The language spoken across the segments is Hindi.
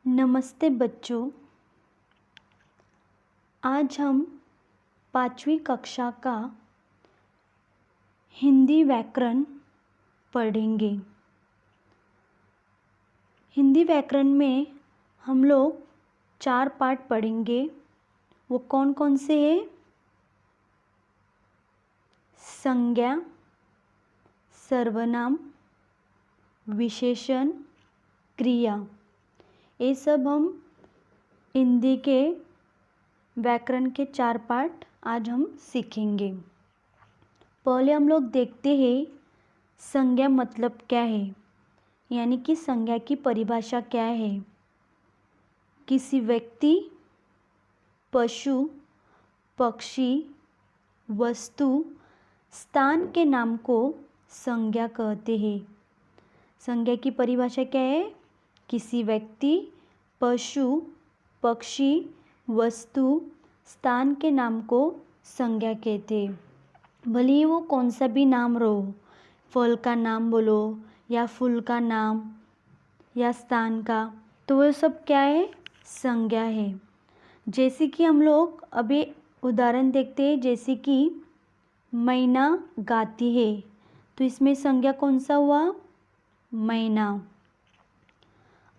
नमस्ते बच्चों। आज हम 5वीं कक्षा का हिंदी व्याकरण पढ़ेंगे। हिंदी व्याकरण में हम लोग 4 पाठ पढ़ेंगे। वो कौन कौन से हैं? संज्ञा, सर्वनाम, विशेषण, क्रिया। ये सब हम हिंदी के व्याकरण के 4 पाठ आज हम सीखेंगे। पहले हम लोग देखते हैं संज्ञा मतलब क्या है, यानी कि संज्ञा की परिभाषा क्या है। किसी व्यक्ति, पशु, पक्षी, वस्तु, स्थान के नाम को संज्ञा कहते हैं। संज्ञा की परिभाषा क्या है? किसी व्यक्ति, पशु, पक्षी, वस्तु, स्थान के नाम को संज्ञा कहते हैं। भले ही वो कौन सा भी नाम रहो, फल का नाम बोलो या फूल का नाम या स्थान का, तो वो सब क्या है? संज्ञा है। जैसे कि हम लोग अभी उदाहरण देखते हैं, जैसे कि मैना गाती है, तो इसमें संज्ञा कौन सा हुआ? मैना।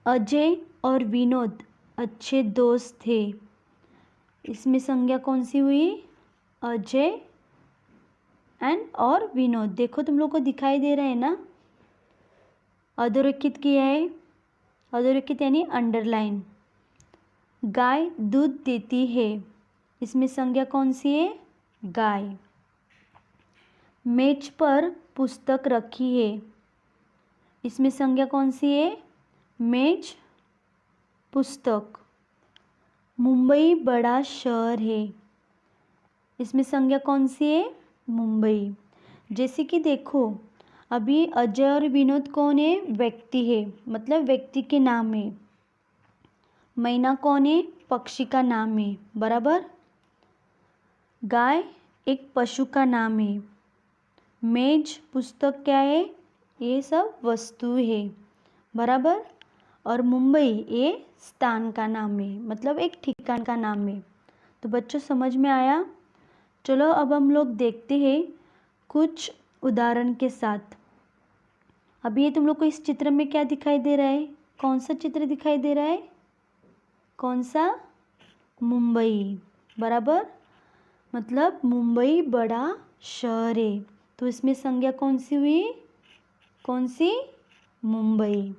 अजय और विनोद अच्छे दोस्त थे, इसमें संज्ञा कौन सी हुई? अजय और विनोद। देखो तुम लोग को दिखाई दे रहा है ना, अधोरेखित किया है। अधोरेखित यानी अंडरलाइन। गाय दूध देती है, इसमें संज्ञा कौन सी है? गाय। मेज पर पुस्तक रखी है, इसमें संज्ञा कौन सी है? मेज, पुस्तक। मुंबई बड़ा शहर है, इसमें संज्ञा कौन सी है? मुंबई। जैसे कि देखो अभी अजय और विनोद कौन है? व्यक्ति है, मतलब व्यक्ति के नाम है। मैना कौन है? पक्षी का नाम है, बराबर। गाय एक पशु का नाम है। मेज, पुस्तक क्या है? ये सब वस्तु है, बराबर। और मुंबई ये स्थान का नाम है, मतलब एक ठिकाना का नाम है। तो बच्चों समझ में आया? चलो अब हम लोग देखते हैं कुछ उदाहरण के साथ। अब ये तुम लोग को इस चित्र में क्या दिखाई दे रहा है? कौन सा चित्र दिखाई दे रहा है? कौन सा? मुंबई, बराबर। मतलब मुंबई बड़ा शहर है, तो इसमें संज्ञा कौन सी हुई? कौन सी? मुंबई।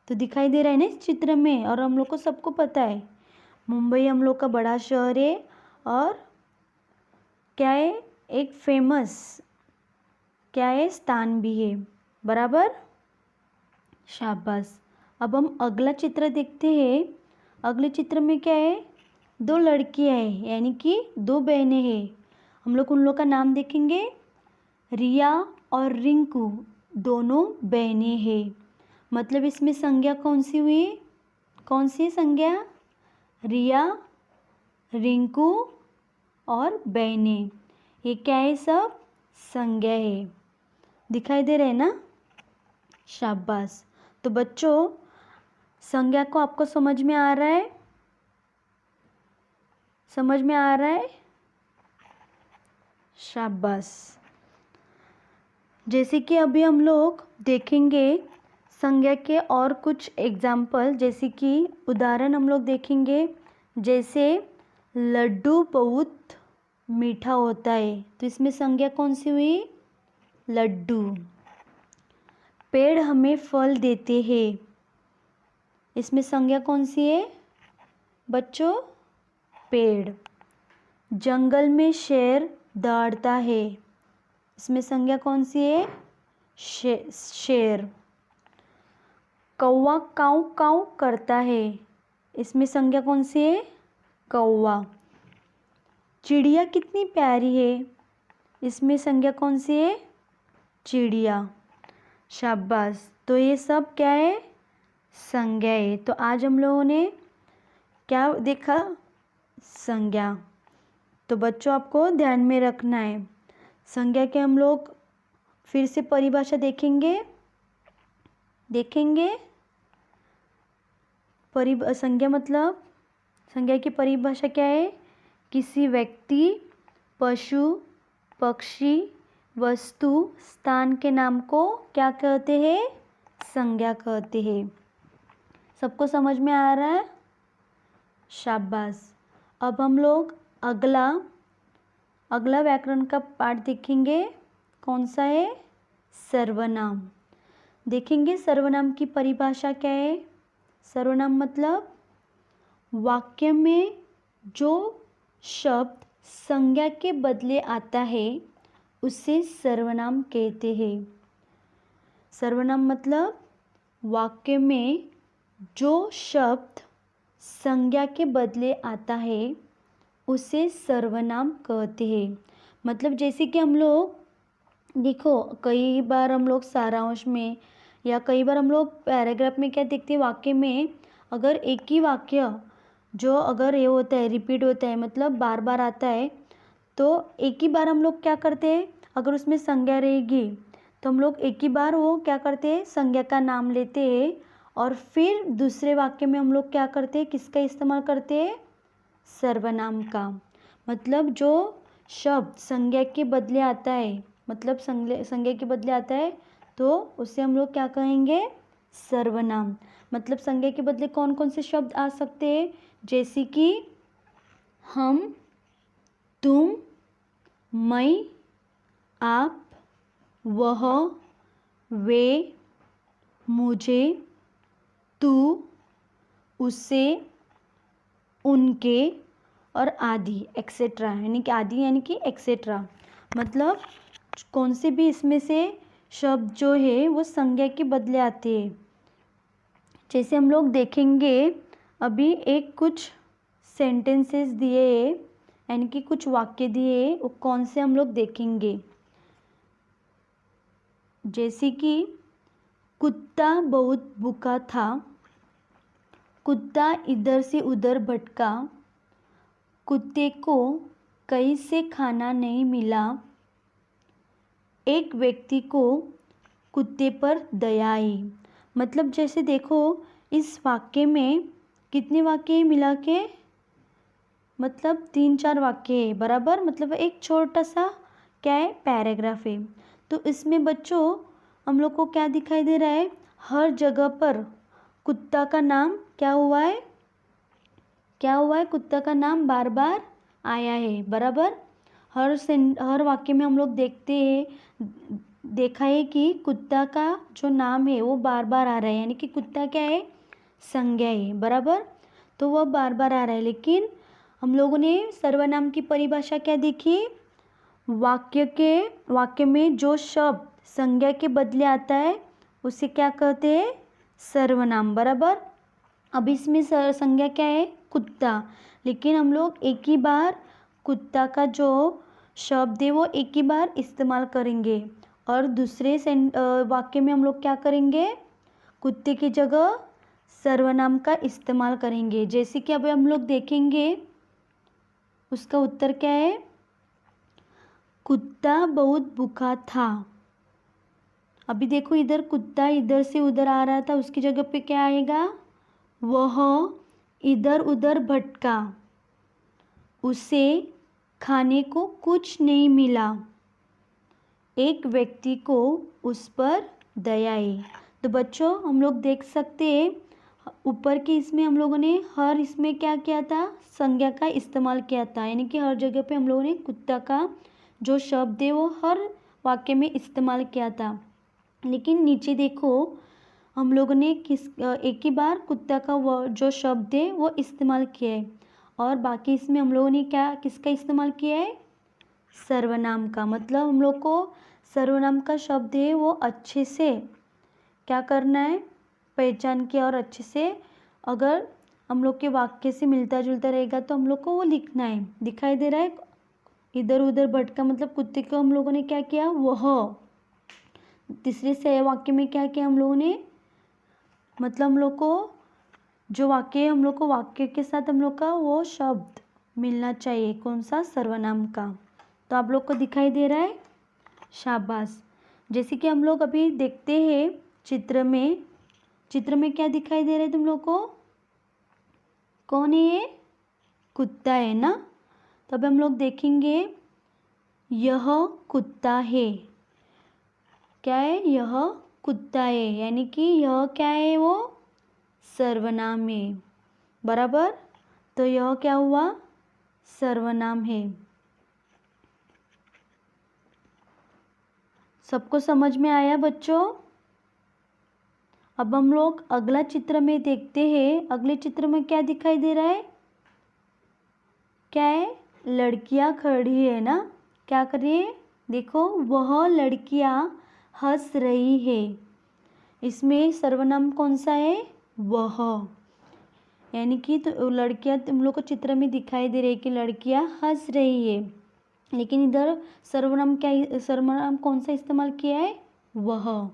तो दिखाई दे रहा है ना इस चित्र में, और हम लोग को सबको पता है मुंबई हम लोग का बड़ा शहर है और क्या है? एक फेमस क्या है? स्थान भी है, बराबर। शाबाश। अब हम अगला चित्र देखते हैं। अगले चित्र में क्या है? 2 लड़कियां हैं, यानी कि 2 बहनें हैं। हम लोग उन लोग का नाम देखेंगे। रिया और रिंकू दोनों बहनें हैं, मतलब इसमें संज्ञा कौन सी हुई? कौन सी संज्ञा? रिया, रिंकू और बहनें, ये क्या है? सब संज्ञा है। दिखाई दे रहे हैं ना? शाबाश। तो बच्चों संज्ञा को आपको समझ में आ रहा है? समझ में आ रहा है? शाबाश। जैसे कि अभी हम लोग देखेंगे संज्ञा के और कुछ एग्जाम्पल, जैसे कि उदाहरण हम लोग देखेंगे। जैसे लड्डू बहुत मीठा होता है, तो इसमें संज्ञा कौन सी हुई? लड्डू। पेड़ हमें फल देते हैं, इसमें संज्ञा कौन सी है? बच्चों, पेड़। जंगल में शेर दौड़ता है, इसमें संज्ञा कौन सी है? शेर। कौवा काऊ काऊ करता है, इसमें संज्ञा कौन सी है? कौवा। चिड़िया कितनी प्यारी है, इसमें संज्ञा कौन सी है? चिड़िया। शाबाश। तो ये सब क्या है? संज्ञा है। तो आज हम लोगों ने क्या देखा? संज्ञा। तो बच्चों आपको ध्यान में रखना है, संज्ञा के हम लोग फिर से परिभाषा देखेंगे। संज्ञा मतलब संज्ञा की परिभाषा क्या है? किसी व्यक्ति, पशु, पक्षी, वस्तु, स्थान के नाम को क्या कहते हैं? संज्ञा कहते हैं। सबको समझ में आ रहा है? शाबाश। अब हम लोग अगला व्याकरण का पाठ देखेंगे। कौन सा है? सर्वनाम। देखेंगे सर्वनाम की परिभाषा क्या है। सर्वनाम मतलब वाक्य में जो शब्द संज्ञा के बदले आता है उसे सर्वनाम कहते हैं। सर्वनाम मतलब वाक्य में जो शब्द संज्ञा के बदले आता है उसे सर्वनाम कहते हैं। मतलब जैसे कि हम लोग देखो, कई बार हम लोग सारांश में या कई बार हम लोग पैराग्राफ में क्या देखते हैं, वाक्य में अगर एक ही वाक्य जो अगर ये होता है, रिपीट होता है, मतलब बार बार आता है, तो एक ही बार हम लोग क्या करते हैं, अगर उसमें संज्ञा रहेगी तो हम लोग एक ही बार वो क्या करते हैं, संज्ञा का नाम लेते हैं और फिर दूसरे वाक्य में हम लोग क्या करते हैं, किसका इस्तेमाल करते हैं? सर्वनाम का। मतलब जो शब्द संज्ञा के बदले आता है, मतलब संज्ञा के बदले आता है तो उसे हम लोग क्या कहेंगे? सर्वनाम। मतलब संज्ञा के बदले कौन कौन से शब्द आ सकते हैं? जैसे कि हम, तुम, मैं, आप, वह, वे, मुझे, तू, उसे, उनके और आदि एक्सेट्रा, यानी कि आदि यानी कि एक्सेट्रा। मतलब कौन से भी इसमें से शब्द जो है वो संज्ञा के बदले आते हैं। जैसे हम लोग देखेंगे अभी एक कुछ सेंटेंसेस दिए हैं, यानी कि कुछ वाक्य दिए हैं, वो कौन से हम लोग देखेंगे। जैसे कि कुत्ता बहुत भूखा था, कुत्ता इधर से उधर भटका, कुत्ते को कहीं से खाना नहीं मिला, एक व्यक्ति को कुत्ते पर दया आई। मतलब जैसे देखो इस वाक्य में कितने वाक्य हैं मिला के? मतलब 3-4 वाक्य है बराबर। मतलब एक छोटा सा क्या है, पैराग्राफ है। तो इसमें बच्चों हम लोग को क्या दिखाई दे रहा है? हर जगह पर कुत्ता का नाम क्या हुआ है? क्या हुआ है? कुत्ता का नाम बार बार आया है बराबर। हर वाक्य में हम लोग देखा है कि कुत्ता का जो नाम है वो बार बार आ रहा है, यानी कि कुत्ता क्या है? संज्ञा है बराबर। तो वह बार बार आ रहा है। लेकिन हम लोगों ने सर्वनाम की परिभाषा क्या देखी? वाक्य में जो शब्द संज्ञा के बदले आता है उसे क्या कहते हैं? सर्वनाम बराबर। अब इसमें संज्ञा क्या है? कुत्ता। लेकिन हम लोग एक ही बार कुत्ता का जो शब्द है वो एक ही बार इस्तेमाल करेंगे और दूसरे वाक्य में हम लोग क्या करेंगे? कुत्ते की जगह सर्वनाम का इस्तेमाल करेंगे। जैसे कि अभी हम लोग देखेंगे उसका उत्तर क्या है? कुत्ता बहुत भूखा था। अभी देखो इधर कुत्ता इधर से उधर आ रहा था, उसकी जगह पे क्या आएगा? वह इधर उधर भटका, उसे खाने को कुछ नहीं मिला, एक व्यक्ति को उस पर दया आई। तो बच्चों हम लोग देख सकते हैं ऊपर के इसमें हम लोगों ने हर इसमें क्या किया था? संज्ञा का इस्तेमाल किया था, यानी कि हर जगह पे हम लोगों ने कुत्ता का जो शब्द है वो हर वाक्य में इस्तेमाल किया था। लेकिन नीचे देखो हम लोगों ने एक ही बार कुत्ता का वो जो शब्द है वो इस्तेमाल किया है और बाकी इसमें हम लोगों ने किसका इस्तेमाल किया है? सर्वनाम का। मतलब हम लोग को सर्वनाम का शब्द है वो अच्छे से क्या करना है? पहचान के और अच्छे से अगर हम लोग के वाक्य से मिलता जुलता रहेगा तो हम लोग को वो लिखना है। दिखाई दे रहा है इधर उधर भटका, मतलब कुत्ते को हम लोगों ने क्या किया? वह। तीसरे से वाक्य में क्या किया हम लोगों ने? मतलब हम लोग को जो वाक्य है हम लोग को वाक्य के साथ हम लोग का वो शब्द मिलना चाहिए। कौन सा? सर्वनाम का। तो आप लोग को दिखाई दे रहा है? शाबाश। जैसे कि हम लोग अभी देखते हैं चित्र में क्या दिखाई दे रहा है तुम लोग को? कौन है ये? कुत्ता है ना। तो अब हम लोग देखेंगे यह कुत्ता है। क्या है? यह कुत्ता है, यानी कि यह क्या है? वो सर्वनाम है। बराबर। तो यह क्या हुआ? सर्वनाम है। सबको समझ में आया बच्चों? अब हम लोग अगला चित्र में देखते हैं। अगले चित्र में क्या दिखाई दे रहा है? क्या है? लड़कियां खड़ी है ना। क्या कर रही है? देखो, वह लड़कियां हंस रही है। इसमें सर्वनाम कौन सा है? वह। यानी कि तो लड़कियां तुम लोग को चित्र में दिखाई दे रही है कि लड़कियां हंस रही है, लेकिन इधर सर्वनाम क्या, सर्वनाम कौन सा इस्तेमाल किया है? वह।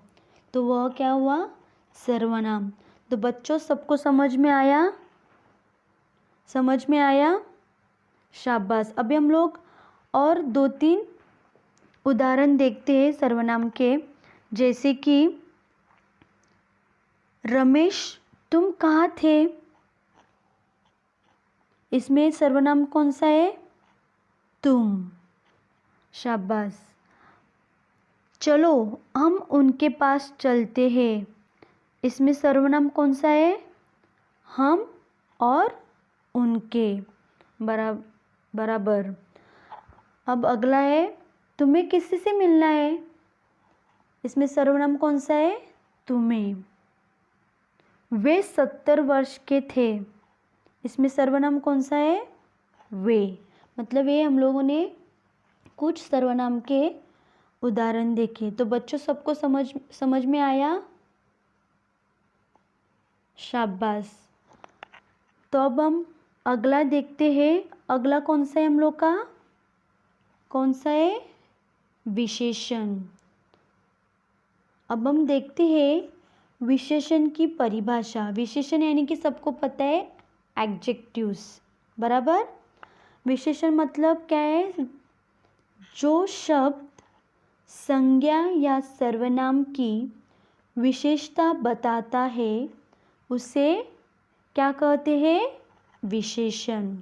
तो वह क्या हुआ? सर्वनाम। तो बच्चों सबको समझ में आया? समझ में आया? शाबाश। अभी हम लोग और 2-3 उदाहरण देखते हैं सर्वनाम के। जैसे कि रमेश तुम कहाँ थे। इसमें सर्वनाम कौन सा है? तुम। शाबाश। चलो हम उनके पास चलते हैं। इसमें सर्वनाम कौन सा है? हम और उनके। बराबर। अब अगला है तुम्हें किसी से मिलना है। इसमें सर्वनाम कौन सा है? तुम्हें। वे 70 वर्ष के थे। इसमें सर्वनाम कौन सा है? वे। मतलब ये हम लोगों ने कुछ सर्वनाम के उदाहरण देखे। तो बच्चों सबको समझ में आया? शाबाश। तो अब हम अगला देखते हैं। अगला कौन सा है हम लोग का? कौन सा है? विशेषण। अब हम देखते हैं विशेषण की परिभाषा। विशेषण यानी कि सबको पता है एडजेक्टिव्स। बराबर। विशेषण मतलब क्या है? जो शब्द संज्ञा या सर्वनाम की विशेषता बताता है उसे क्या कहते हैं? विशेषण।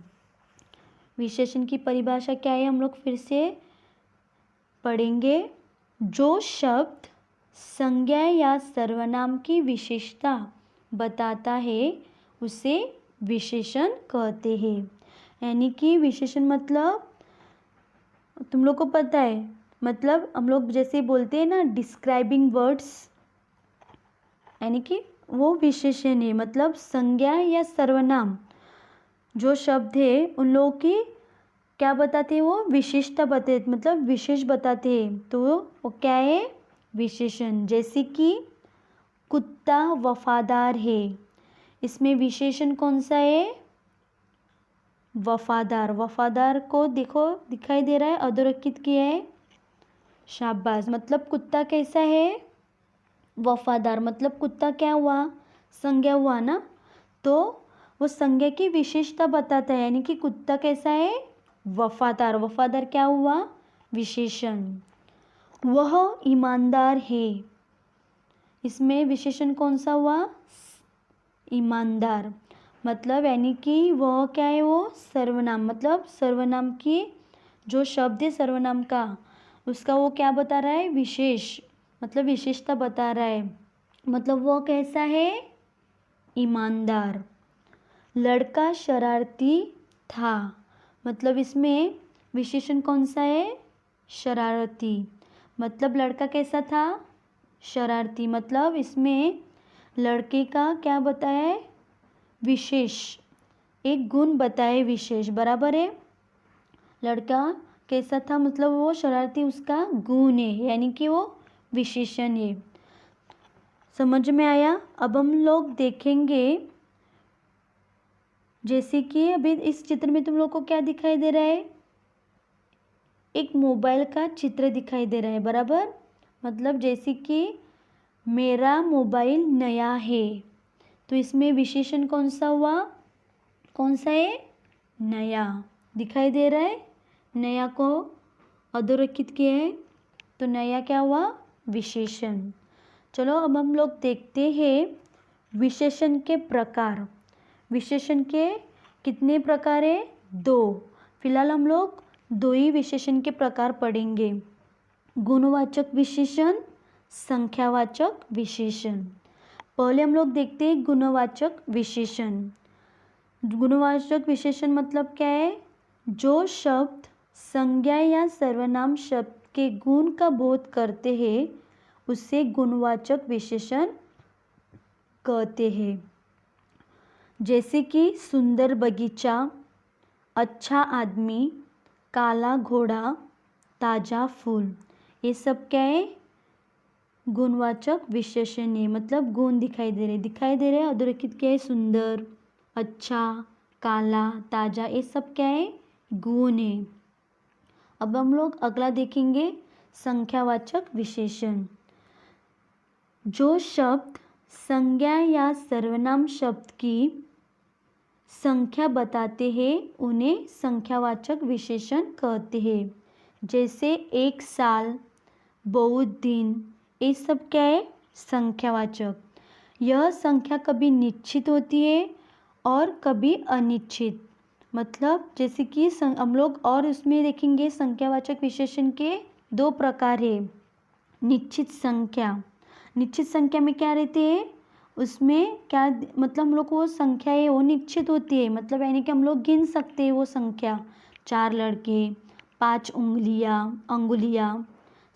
विशेषण की परिभाषा क्या है? हम लोग फिर से पढ़ेंगे। जो शब्द संज्ञा या सर्वनाम की विशेषता बताता है उसे विशेषण कहते हैं। यानी कि विशेषण मतलब तुम लोग को पता है, मतलब हम लोग जैसे बोलते हैं ना डिस्क्राइबिंग वर्ड्स, यानी कि वो विशेषण है। मतलब संज्ञा या सर्वनाम जो शब्द है उन लोगों की क्या बताते हैं? वो विशेषता बताते, मतलब विशेष बताते हैं। तो वो क्या है? विशेषण। जैसे कि कुत्ता वफादार है। इसमें विशेषण कौन सा है? वफादार। वफादार को देखो दिखाई दे रहा है, अधोरेखित किया है। शाबाश। मतलब कुत्ता कैसा है? वफादार। मतलब कुत्ता क्या हुआ? संज्ञा हुआ ना। तो वो संज्ञा की विशेषता बताता है, यानी कि कुत्ता कैसा है? वफादार। वफादार क्या हुआ? विशेषण। वह ईमानदार है। इसमें विशेषण कौन सा हुआ? ईमानदार। मतलब यानी कि वह क्या है? वो सर्वनाम। मतलब सर्वनाम की जो शब्द है सर्वनाम का, उसका वो क्या बता रहा है? विशेष। मतलब विशेषता बता रहा है। मतलब वह कैसा है? ईमानदार। लड़का शरारती था। मतलब इसमें विशेषण कौन सा है? शरारती। मतलब लड़का कैसा था? शरारती। मतलब इसमें लड़के का क्या बताया है? विशेष। एक गुण बताए विशेष। बराबर है। लड़का कैसा था? मतलब वो शरारती उसका गुण है, यानी कि वो विशेषण है। समझ में आया? अब हम लोग देखेंगे जैसे कि अभी इस चित्र में तुम लोग को क्या दिखाई दे रहा है? एक मोबाइल का चित्र दिखाई दे रहा है। बराबर। मतलब जैसे कि मेरा मोबाइल नया है। तो इसमें विशेषण कौन सा हुआ? कौन सा है? नया। दिखाई दे रहा है। नया को अधोरेखित किया है, तो नया क्या हुआ? विशेषण। चलो अब हम लोग देखते हैं विशेषण के प्रकार। विशेषण के कितने प्रकार है? 2। फिलहाल हम लोग 2 ही विशेषण के प्रकार पढ़ेंगे, गुणवाचक विशेषण, संख्यावाचक विशेषण। पहले हम लोग देखते हैं गुणवाचक विशेषण। गुणवाचक विशेषण मतलब क्या है? जो शब्द संज्ञा या सर्वनाम शब्द के गुण का बोध करते हैं उसे गुणवाचक विशेषण कहते हैं। जैसे कि सुंदर बगीचा, अच्छा आदमी, काला घोड़ा, ताज़ा फूल, ये सब क्या है? गुणवाचक विशेषण है। मतलब गुण दिखाई दे रहे अधोरेखित क्या है? सुंदर, अच्छा, काला, ताज़ा, ये सब क्या है? गुण है। अब हम लोग अगला देखेंगे संख्यावाचक विशेषण। जो शब्द संज्ञा या सर्वनाम शब्द की संख्या बताते हैं उन्हें संख्यावाचक विशेषण कहते हैं। जैसे एक साल, बहुत दिन, ये सब क्या है? संख्यावाचक। यह संख्या कभी निश्चित होती है और कभी अनिश्चित। मतलब जैसे कि हम लोग और उसमें देखेंगे संख्यावाचक विशेषण के 2 प्रकार है। निश्चित संख्या, निश्चित संख्या में क्या रहते हैं? उसमें क्या मतलब हम लोग को वो संख्या है वो निश्चित होती है, मतलब यानी कि हम लोग गिन सकते हैं वो संख्या। 4 लड़के, 5 अंगुलियाँ,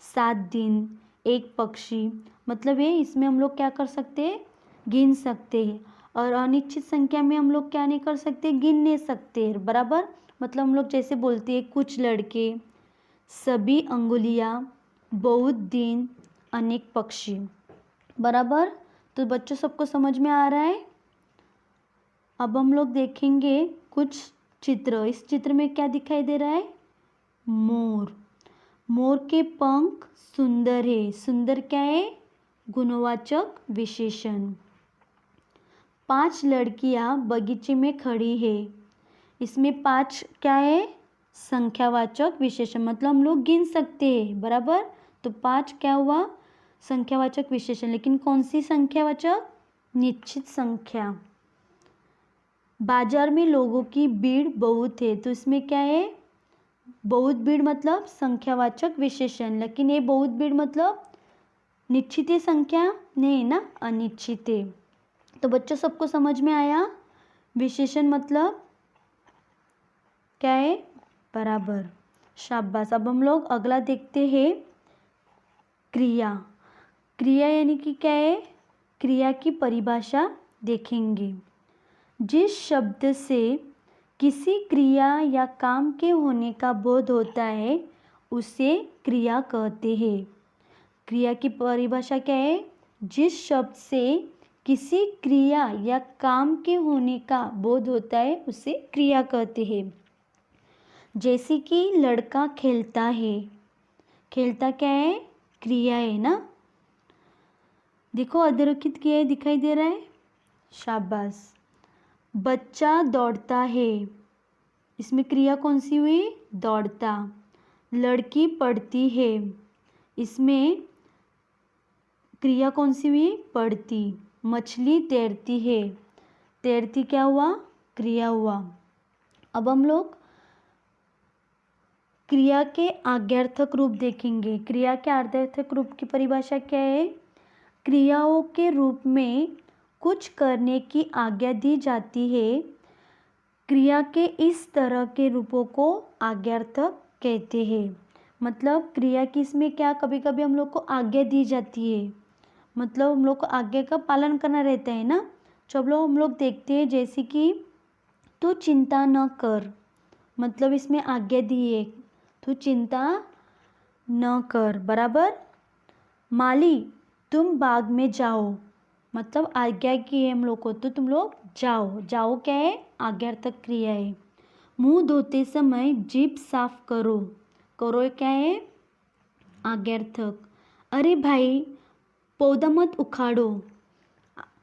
7 दिन, 1 पक्षी, मतलब ये इसमें हम लोग क्या कर सकते हैं? गिन सकते हैं। और अनिश्चित संख्या में हम लोग क्या नहीं कर सकते? गिन नहीं सकते, बराबर। मतलब हम लोग जैसे बोलते हैं कुछ लड़के, सभी अंगुलियाँ, बहुत दिन, अनेक पक्षी, बराबर। तो बच्चों सबको समझ में आ रहा है? अब हम लोग देखेंगे कुछ चित्र। इस चित्र में क्या दिखाई दे रहा है? मोर। मोर के पंख सुंदर है। सुंदर क्या है? गुणवाचक विशेषण। 5 लड़कियां बगीचे में खड़ी है। इसमें 5 क्या है? संख्यावाचक विशेषण, मतलब हम लोग गिन सकते हैं, बराबर। तो 5 क्या हुआ? संख्यावाचक विशेषण। लेकिन कौन सी संख्यावाचक? निश्चित संख्या। बाजार में लोगों की भीड़ बहुत है, तो इसमें क्या है? बहुत भीड़ मतलब संख्यावाचक विशेषण। लेकिन ये बहुत भीड़ मतलब निश्चित संख्या नहीं है ना, अनिश्चित है। तो बच्चों सबको समझ में आया? विशेषण मतलब क्या है? बराबर, शाबाश। अब हम लोग अगला देखते हैं क्रिया। क्रिया यानी कि क्या है? क्रिया की परिभाषा देखेंगे। जिस शब्द से किसी क्रिया या काम के होने का बोध होता है उसे क्रिया कहते हैं। क्रिया की परिभाषा क्या है? जिस शब्द से किसी क्रिया या काम के होने का बोध होता है उसे क्रिया कहते हैं। जैसे कि लड़का खेलता है, खेलता क्या है? क्रिया है ना। देखो अधोरेखित किया है, दिखाई दे रहा है, शाबाश। बच्चा दौड़ता है, इसमें क्रिया कौन सी हुई? दौड़ता। लड़की पढ़ती है, इसमें क्रिया कौन सी हुई? पढ़ती। मछली तैरती है, तैरती क्या हुआ? क्रिया हुआ। अब हम लोग क्रिया के आज्ञार्थक रूप देखेंगे। क्रिया के आज्ञार्थक रूप की परिभाषा क्या है? क्रियाओं के रूप में कुछ करने की आज्ञा दी जाती है। क्रिया के इस तरह के रूपों को आज्ञार्थक कहते हैं। मतलब क्रिया की इसमें क्या कभी कभी हम लोग को आज्ञा दी जाती है, मतलब हम लोग को आज्ञा का पालन करना रहता है ना। चलो हम लोग देखते हैं, जैसे कि तू चिंता न कर, मतलब इसमें आज्ञा दी है, तू चिंता न कर, बराबर। माली तुम बाग में जाओ, मतलब आज्ञा की है हम लोग को, तो तुम लोग जाओ। जाओ क्या है? आज्ञार्थक क्रिया है। मुंह धोते समय जीभ साफ करो, करो क्या है? आज्ञार्थक। अरे भाई पौधा मत उखाड़ो,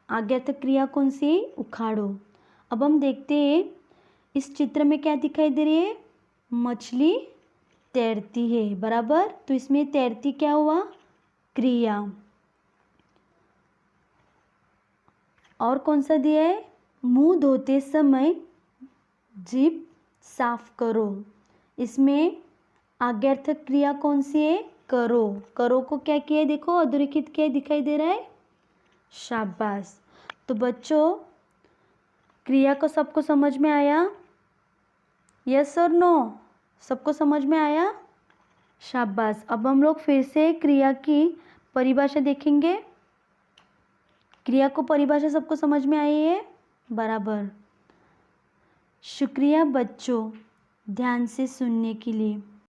आज्ञार्थक क्रिया कौन सी? उखाड़ो। अब हम देखते हैं इस चित्र में क्या दिखाई दे रही है? मछली तैरती है, बराबर। तो इसमें तैरती क्या हुआ? क्रिया। और कौन सा दिया है? मुंह धोते समय जीभ साफ करो। इसमें आज्ञार्थक क्रिया कौन सी है? करो। करो को क्या किया है? देखो अधोरेखित क्या दिखाई दे रहा है? शाबाश। तो बच्चों क्रिया को सबको समझ में आया? यस और नो? सबको समझ में आया? शाबाश। अब हम लोग फिर से क्रिया की परिभाषा देखेंगे। क्रिया को परिभाषा सबको समझ में आई है? बराबर। शुक्रिया बच्चों ध्यान से सुनने के लिए।